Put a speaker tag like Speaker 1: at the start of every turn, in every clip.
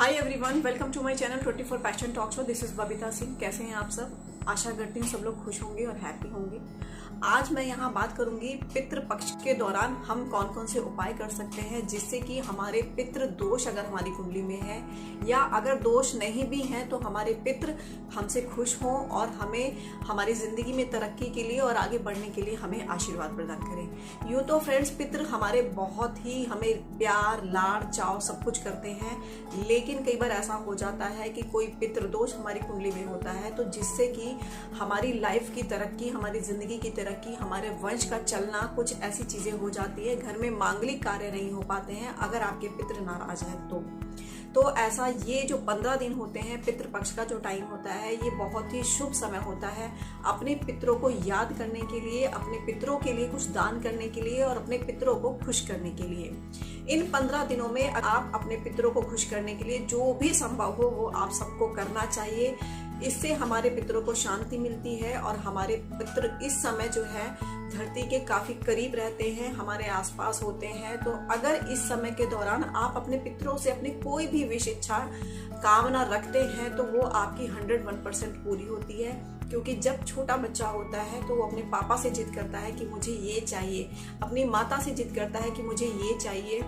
Speaker 1: Hi everyone, welcome to my channel 24 passion talks में। This is Babita Singh. कैसे हैं आप सब? आशा करती हूँ सब लोग खुश होंगे और हैप्पी होंगे। आज मैं यहाँ बात करूंगी पितृ पक्ष के दौरान हम कौन कौन से उपाय कर सकते हैं जिससे कि हमारे पितृ दोष अगर हमारी कुंडली में है या अगर दोष नहीं भी हैं तो हमारे पितृ हमसे खुश हों और हमें हमारी जिंदगी में तरक्की के लिए और आगे बढ़ने के लिए हमें आशीर्वाद प्रदान करें। यूँ तो फ्रेंड्स, पितृ हमारे बहुत ही हमें प्यार लाड़ चाव सब कुछ करते हैं, लेकिन कई बार ऐसा हो जाता है कि कोई पितृ दोष हमारी कुंडली में होता है तो जिससे कि हमारी लाइफ की तरक्की, हमारी जिंदगी की तरक्की, हमारे वंश का चलना, कुछ ऐसी चीजें हो जाती है। घर में मांगलिक कार्य नहीं हो पाते हैं अगर आपके पितृ नाराज हैं तो ऐसा ये जो 15 दिन होते हैं पितृपक्ष का जो टाइम होता है, ये बहुत ही शुभ समय होता है अपने पितरों को याद करने के लिए, अपने पितरों के लिए कुछ दान करने के लिए और अपने पितरों को खुश करने के लिए। इन 15 दिनों में आप अपने पितरों को खुश करने के लिए जो भी संभव हो वो आप सबको करना चाहिए। इससे हमारे पितरों को शांति मिलती है और हमारे पितर इस समय जो है धरती के काफी करीब रहते हैं, हमारे आसपास होते हैं। तो अगर इस समय के दौरान आप अपने पितरों से अपनी कोई भी विश इच्छा कामना रखते हैं तो वो आपकी 101% पूरी होती है। क्योंकि जब छोटा बच्चा होता है तो वो अपने पापा से जिद करता है कि मुझे ये चाहिए, अपनी माता से जिद करता है कि मुझे ये चाहिए।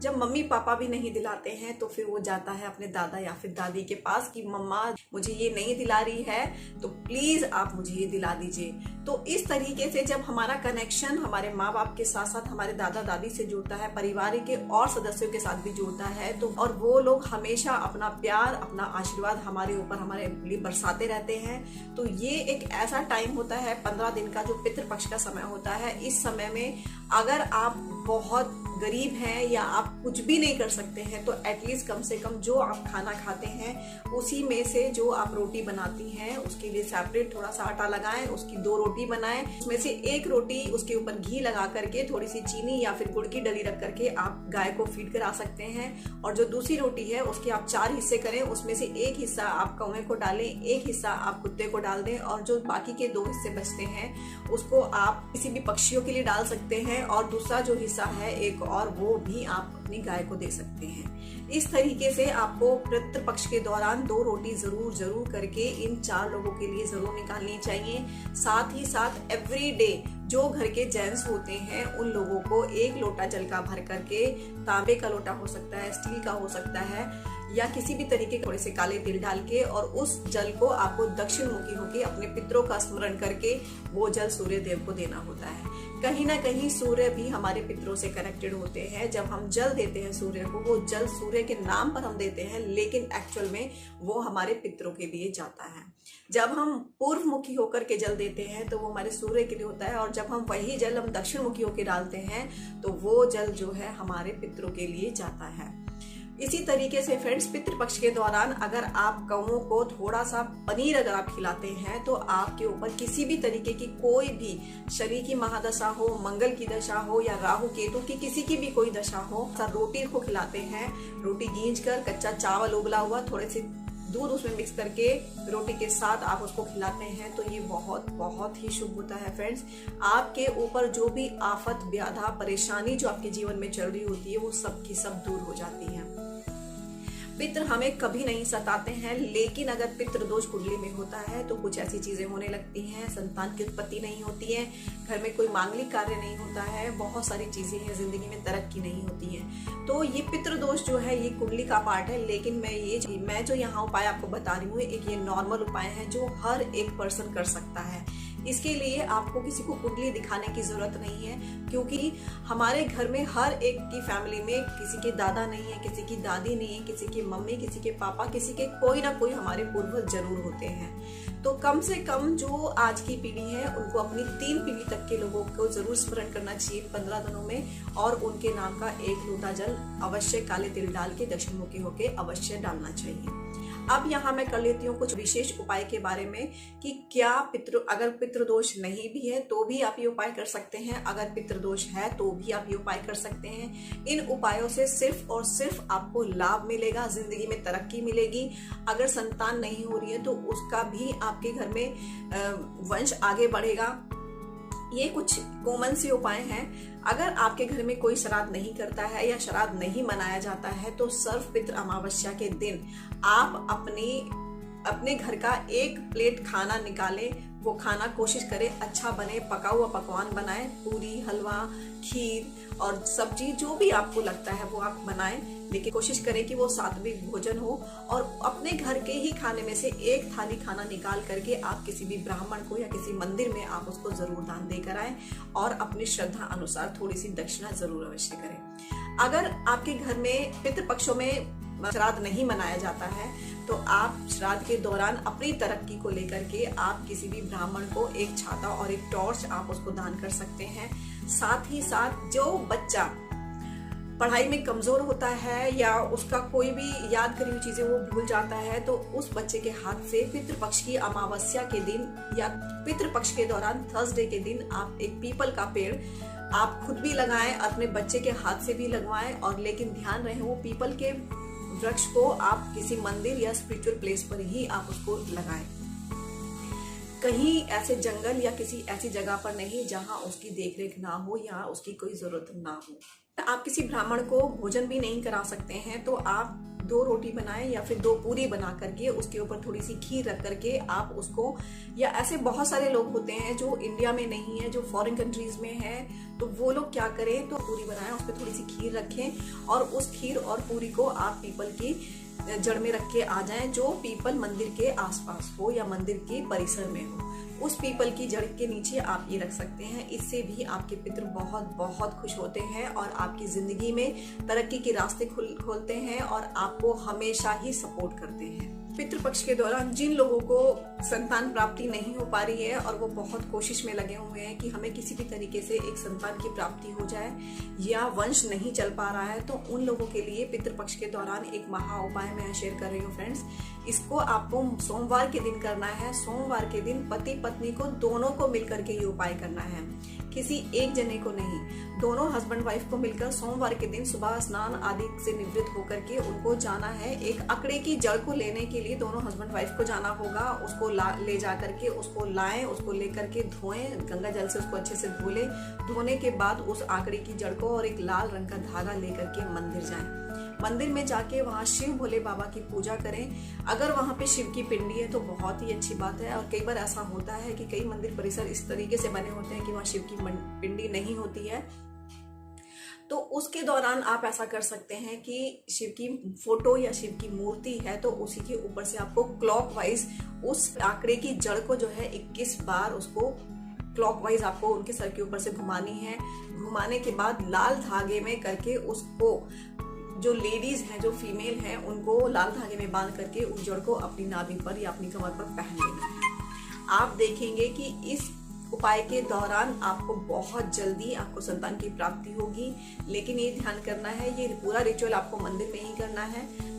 Speaker 1: जब मम्मी पापा भी नहीं दिलाते हैं तो फिर वो जाता है अपने दादा या फिर दादी के पास कि मम्मा मुझे ये नहीं दिला रही है तो प्लीज आप मुझे ये दिला दीजिए। तो इस तरीके से जब हमारा कनेक्शन हमारे माँ बाप के साथ साथ हमारे दादा दादी से जुड़ता है, परिवार के और सदस्यों के साथ भी जुड़ता है, तो और वो लोग हमेशा अपना प्यार, अपना आशीर्वाद हमारे ऊपर हमारे लिए बरसाते रहते हैं। तो ये एक ऐसा टाइम होता है 15 दिन का जो पितृपक्ष का समय होता है। इस समय में अगर आप बहुत गरीब हैं या आप कुछ भी नहीं कर सकते हैं तो एटलीस्ट कम से कम जो आप खाना खाते हैं उसी में से जो आप रोटी बनाती हैं उसके लिए सेपरेट थोड़ा सा आटा लगाएं, उसकी 2 रोटी बनाएं, उसमें से 1 रोटी उसके ऊपर घी लगा करके थोड़ी सी चीनी या फिर गुड़ की डली रख करके आप गाय को फीड करा सकते हैं। और जो दूसरी रोटी है उसके आप 4 हिस्से करें, उसमें से 1 हिस्सा आप कौवे को डालें, 1 हिस्सा आप कुत्ते को डाल दें और जो बाकी के 2 हिस्से बचते हैं उसको आप किसी भी पक्षियों के लिए डाल सकते हैं और दूसरा जो हिस्सा है एक और वो भी आप अपनी गाय को दे सकते हैं। इस तरीके से आपको पितृपक्ष के दौरान 2 रोटी जरूर करके इन 4 लोगों के लिए जरूर निकालनी चाहिए। साथ ही साथ एवरी डे जो घर के जेंट्स होते हैं उन लोगों को 1 लोटा जल का भर करके, तांबे का लोटा हो सकता है, स्टील का हो सकता है या किसी भी तरीके के थोड़े से काले तिल डाल के, और उस जल को आपको दक्षिण मुखी होकर अपने पितरों का स्मरण करके वो जल सूर्य देव को देना होता है। कहीं ना कहीं सूर्य भी हमारे पितरों से कनेक्टेड होते हैं। जब हम जल देते हैं सूर्य को, वो जल सूर्य के नाम पर हम देते हैं लेकिन एक्चुअल में वो हमारे पितरों के लिए जाता है। जब हम पूर्व मुखी होकर के जल देते हैं तो वो हमारे सूर्य के लिए होता है और जब हम वही जल हम दक्षिण मुखी होकर डालते हैं तो वो जल जो है हमारे पितरों के लिए जाता है। इसी तरीके से फ्रेंड्स, पितृपक्ष के दौरान अगर आप गौओं को थोड़ा सा पनीर अगर आप खिलाते हैं तो आपके ऊपर किसी भी तरीके की कोई भी शनि की महादशा हो, मंगल की दशा हो या राहु केतु की किसी की भी कोई दशा हो, रोटी को खिलाते हैं, रोटी गींज कर कच्चा चावल उबला हुआ थोड़े से दूध उसमें मिक्स करके रोटी के साथ आप उसको खिलाते हैं तो ये बहुत ही शुभ होता है। फ्रेंड्स, आपके ऊपर जो भी आफत व्याधा परेशानी जो आपके जीवन में चल रही होती है वो सब की सब दूर हो जाती है। पितृ हमें कभी नहीं सताते हैं, लेकिन अगर पितृ दोष कुंडली में होता है तो कुछ ऐसी चीजें होने लगती हैं, संतान की उत्पत्ति नहीं होती है, घर में कोई मांगलिक कार्य नहीं होता है, बहुत सारी चीजें हैं, जिंदगी में तरक्की नहीं होती है। तो ये पितृ दोष जो है ये कुंडली का पार्ट है। लेकिन मैं जो यहाँ उपाय आपको बता रही हूँ एक ये नॉर्मल उपाय है जो हर एक पर्सन कर सकता है। इसके लिए आपको किसी को कुंडली दिखाने की जरूरत नहीं है, क्योंकि हमारे घर में हर एक की फैमिली में किसी के दादा नहीं है, किसी की दादी नहीं है, किसी की मम्मी, किसी के पापा, किसी के कोई ना कोई हमारे पूर्वज जरूर होते हैं। तो कम से कम जो आज की पीढ़ी है उनको अपनी 3 पीढ़ी तक के लोगों को जरूर स्मरण करना चाहिए 15 दिनों में, और उनके नाम का 1 लोटा जल अवश्य काले तिल डाल के दक्षिण मुखी होके अवश्य डालना चाहिए। अब यहाँ मैं कर लेती हूँ कुछ विशेष उपाय के बारे में कि क्या अगर पितृदोष नहीं भी है तो भी आप ये उपाय कर सकते हैं, अगर पितृदोष है तो भी आप ये उपाय कर सकते हैं। इन उपायों से सिर्फ और सिर्फ आपको लाभ मिलेगा, जिंदगी में तरक्की मिलेगी। अगर संतान नहीं हो रही है तो उसका भी आपके घर में वंश आगे बढ़ेगा। ये कुछ कॉमन से उपाय हैं। अगर आपके घर में कोई श्राद्ध नहीं करता है या श्राद्ध नहीं मनाया जाता है तो सर्व पितृ अमावस्या के दिन आप अपने घर का एक प्लेट खाना निकालें। वो खाना कोशिश करें अच्छा बने, पका हुआ पकवान बनाएं, पूरी, हलवा, खीर और सब्जी जो भी आपको लगता है वो आप बनाएं, लेकिन कोशिश करें कि वो सात्विक भोजन हो। और अपने घर के ही खाने में से एक थाली खाना निकाल करके आप किसी भी ब्राह्मण को या किसी मंदिर में आप उसको जरूर दान देकर आएं और अपनी श्रद्धा अनुसार थोड़ी सी दक्षिणा जरूर अवश्य करें। अगर आपके घर में पितृपक्षों में श्राद्ध नहीं मनाया जाता है तो आप श्राद्ध के दौरान अपनी तरक्की को लेकर के आप किसी भी ब्राह्मण को एक छाता और एक टॉर्च आप उसको दान कर सकते हैं। साथ ही साथ जो बच्चा पढ़ाई में कमजोर होता है या उसका कोई भी याद करी हुई चीजें वो भूल जाता है तो उस बच्चे के हाथ से पितृपक्ष की अमावस्या के दिन या पितृपक्ष के दौरान थर्सडे के दिन आप एक पीपल का पेड़ आप खुद भी लगाएं, अपने बच्चे के हाथ से भी लगवाएं। और लेकिन ध्यान रहे वो पीपल के वृक्ष को आप किसी मंदिर या स्पिरिचुअल प्लेस पर ही आप उसको लगाएं, कहीं ऐसे जंगल या किसी ऐसी जगह पर नहीं जहां उसकी देखरेख ना हो या उसकी कोई जरूरत ना हो। आप किसी ब्राह्मण को भोजन भी नहीं करा सकते हैं तो आप 2 रोटी बनाएं या फिर 2 पूरी बना करके उसके ऊपर थोड़ी सी खीर रख करके आप उसको, या ऐसे बहुत सारे लोग होते हैं जो इंडिया में नहीं है, जो फॉरेन कंट्रीज में है, तो वो लोग क्या करें तो पूरी बनाएं, उस पर थोड़ी सी खीर रखें और उस खीर और पूरी को आप पीपल की जड़ में रख के आ जाएं जो पीपल मंदिर के आसपास हो या मंदिर के परिसर में हो। उस पीपल की जड़ के नीचे आप ये रख सकते हैं। इससे भी आपके पितृ बहुत बहुत खुश होते हैं और आपकी जिंदगी में तरक्की के रास्ते खोलते हैं और आपको हमेशा ही सपोर्ट करते हैं। पितृपक्ष के दौरान जिन लोगों को संतान प्राप्ति नहीं हो पा रही है और वो बहुत कोशिश में लगे हुए हैं कि हमें किसी भी तरीके से एक संतान की प्राप्ति हो जाए या वंश नहीं चल पा रहा है, तो उन लोगों के लिए पितृपक्ष के दौरान एक महा उपाय मैं शेयर कर रही हूँ फ्रेंड्स। इसको आपको सोमवार के दिन करना है। सोमवार के दिन पति पत्नी को दोनों को मिलकर के ये उपाय करना है, किसी एक जने को नहीं। दोनों हस्बैंड वाइफ को मिलकर सोमवार के दिन सुबह स्नान आदि से निवृत्त होकर के उनको जाना है। एक अकड़े की जड़ को लेने के लिए दोनों हस्बैंड वाइफ को जाना होगा। उसको ले जा करके उसको लाएं, उसको लेकर के धोएं, गंगा जल से उसको अच्छे से धो लें। धोने के बाद उस आकड़े की जड़ को और एक लाल रंग का धागा लेकर के मंदिर जाएं। मंदिर में जाके वहाँ शिव भोले बाबा की पूजा करें। अगर वहाँ पे शिव की पिंडी है तो बहुत ही अच्छी बात है। और कई बार ऐसा होता है कि कई मंदिर परिसर इस तरीके से बने होते हैं कि वहाँ शिव की पिंडी नहीं होती है, तो उसके दौरान आप ऐसा कर सकते हैं कि शिव की फोटो या शिव की मूर्ति है तो उसी के ऊपर से आपको क्लॉकवाइज उस आंकड़े की जड़ को जो है 21 बार उसको क्लॉकवाइज आपको उनके सर के ऊपर से घुमानी है। घुमाने के बाद लाल धागे में करके उसको, जो लेडीज हैं, जो फीमेल हैं, उनको लाल धागे में बांध करके उस जड़ को अपनी नाभि पर या अपनी कमर पर पहन लेना है। आप देखेंगे कि इस उपाय के दौरान आपको बहुत जल्दी आपको संतान की प्राप्ति होगी। लेकिन ये ध्यान करना है, ये पूरा रिचुअल आपको मंदिर में ही करना है।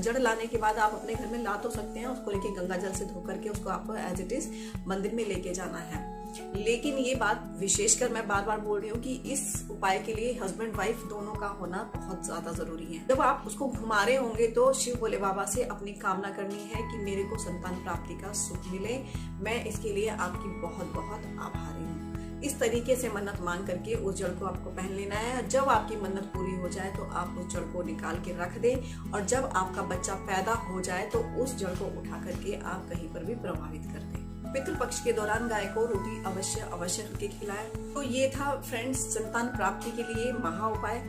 Speaker 1: जड़ लाने के बाद आप अपने घर में ला तो सकते हैं, उसको लेके गंगा जल से धो करके उसको आपको एज इट इज मंदिर में लेके जाना है। लेकिन ये बात विशेषकर मैं बार बार बोल रही हूँ कि इस उपाय के लिए हस्बैंड वाइफ दोनों का होना बहुत ज्यादा जरूरी है। जब आप उसको घुमा रहे होंगे तो शिव भोले बाबा से अपनी कामना करनी है कि मेरे को संतान प्राप्ति का सुख मिले, मैं इसके लिए आपकी बहुत बहुत आभारी हूँ। इस तरीके से मन्नत मांग करके उस जड़ को आपको पहन लेना है। जब आपकी मन्नत पूरी हो जाए तो आप उस जड़ को निकाल के रख दें और जब आपका बच्चा पैदा हो जाए तो उस जड़ को उठा करके आप कहीं पर भी प्रभावित कर दें। पितृपक्ष के दौरान गाय को रोटी अवश्य करके खिलाएं। तो ये था फ्रेंड्स संतान प्राप्ति के लिए महा उपाय।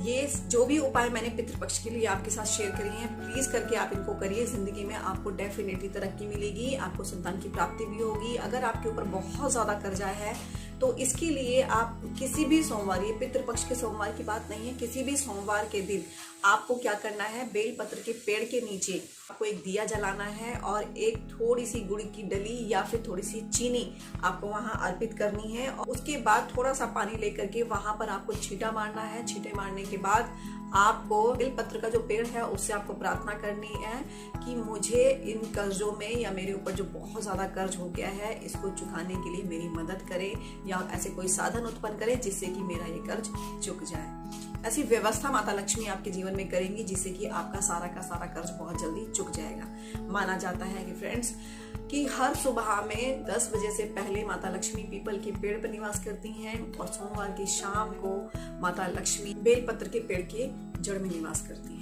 Speaker 1: ये जो भी उपाय मैंने पितृपक्ष के लिए आपके साथ शेयर करी हैं, प्लीज करके आप इनको करिए। जिंदगी में आपको डेफिनेटली तरक्की मिलेगी, आपको संतान की प्राप्ति भी होगी। अगर आपके ऊपर बहुत ज्यादा कर्जा है तो इसके लिए आप किसी भी सोमवार, ये पितृपक्ष के सोमवार की बात नहीं है, किसी भी सोमवार के दिन आपको क्या करना है, बेलपत्र के पेड़ के नीचे आपको एक दिया जलाना है और एक थोड़ी सी गुड़ की डली या फिर थोड़ी सी चीनी आपको वहां अर्पित करनी है। और उसके बाद थोड़ा सा पानी लेकर के वहां पर आपको छींटा मारना है। छींटे मारने के बाद आपको बेलपत्र का जो पेड़ है उससे आपको प्रार्थना करनी है कि मुझे इन कर्जों में या मेरे ऊपर जो बहुत ज्यादा कर्ज हो गया है इसको चुकाने के लिए मेरी मदद करे या ऐसे कोई साधन उत्पन्न करे जिससे कि मेरा ये कर्ज चुक जाए। ऐसी व्यवस्था माता लक्ष्मी आपके जीवन में करेंगी जिससे कि आपका सारा का सारा कर्ज बहुत जल्दी चुक जाएगा। माना जाता है कि फ्रेंड्स कि हर सुबह में 10 बजे से पहले माता लक्ष्मी पीपल के पेड़ पर निवास करती हैं और सोमवार की शाम को माता लक्ष्मी बेलपत्र के पेड़ के जड़ में निवास करती हैं।